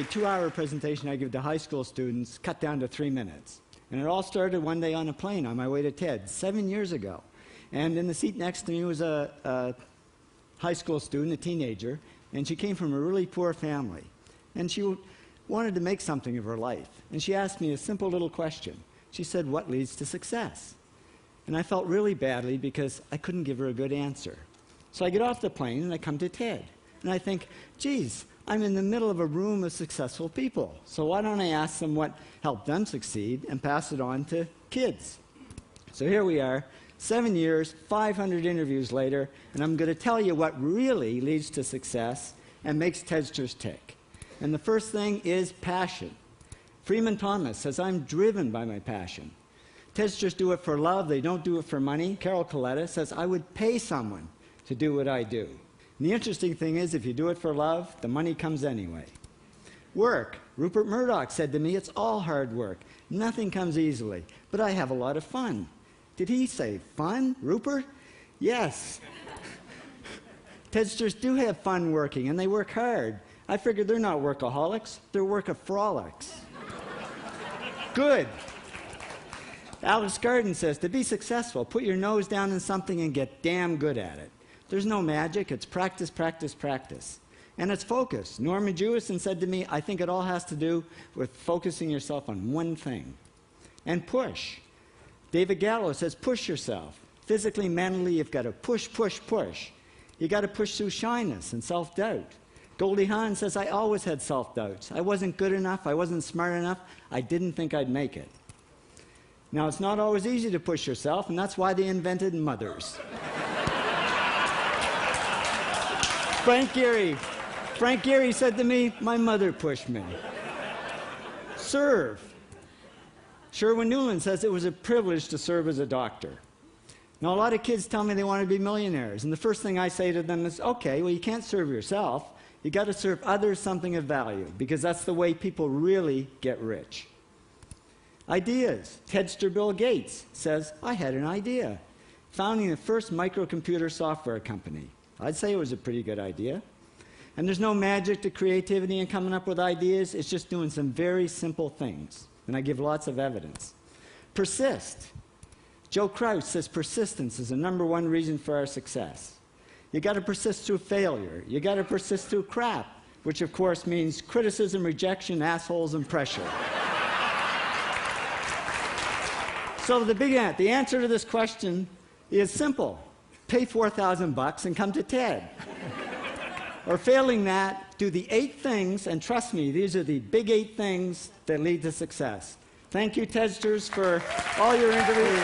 a 2-hour presentation I give to high school students cut down to 3 minutes. And it all started one day on a plane on my way to TED 7 years ago. And in the seat next to me was a high school student, a teenager, and she came from a really poor family. And she wanted to make something of her life. And she asked me a simple little question. She said, "What leads to success?" And I felt really badly because I couldn't give her a good answer. So I get off the plane and I come to TED. And I think, geez, I'm in the middle of a room of successful people. So why don't I ask them what helped them succeed and pass it on to kids? So here we are, 7 years, 500 interviews later, and I'm going to tell you what really leads to success and makes TEDsters tick. And the first thing is passion. Freeman Thomas says, "I'm driven by my passion." TEDsters do it for love, they don't do it for money. Carol Coletta says, "I would pay someone to do what I do." And the interesting thing is, if you do it for love, the money comes anyway. Work. Rupert Murdoch said to me, "It's all hard work. Nothing comes easily, but I have a lot of fun." Did he say fun, Rupert? Yes. TEDsters do have fun working, and they work hard. I figured they're not workaholics, they're workaholics. Good. Alex Garden says, to be successful, put your nose down in something and get damn good at it. There's no magic, it's practice, practice, practice. And it's focus. Norman Jewison said to me, "I think it all has to do with focusing yourself on one thing." And push. David Gallo says, push yourself. Physically, mentally, you've got to push, push, push. You've got to push through shyness and self-doubt. Goldie Hawn says, "I always had self-doubts. I wasn't good enough, I wasn't smart enough, I didn't think I'd make it." Now, it's not always easy to push yourself, and that's why they invented mothers. Frank Gehry said to me, "My mother pushed me." Serve. Sherwin Newland says, "It was a privilege to serve as a doctor." Now, a lot of kids tell me they want to be millionaires, and the first thing I say to them is, okay, well, you can't serve yourself. You got to serve others something of value, because that's the way people really get rich. Ideas. TEDster Bill Gates says, "I had an idea. Founding the first microcomputer software company." I'd say it was a pretty good idea. And there's no magic to creativity and coming up with ideas. It's just doing some very simple things. And I give lots of evidence. Persist. Joe Kraus says persistence is the #1 reason for our success. You got to persist through failure. You got to persist through crap, which of course means criticism, rejection, assholes, and pressure. So the answer to this question is simple. Pay $4,000 and come to TED. Or failing that, do the 8 things, and trust me, these are the big 8 things that lead to success. Thank you, TEDsters, for all your interviews.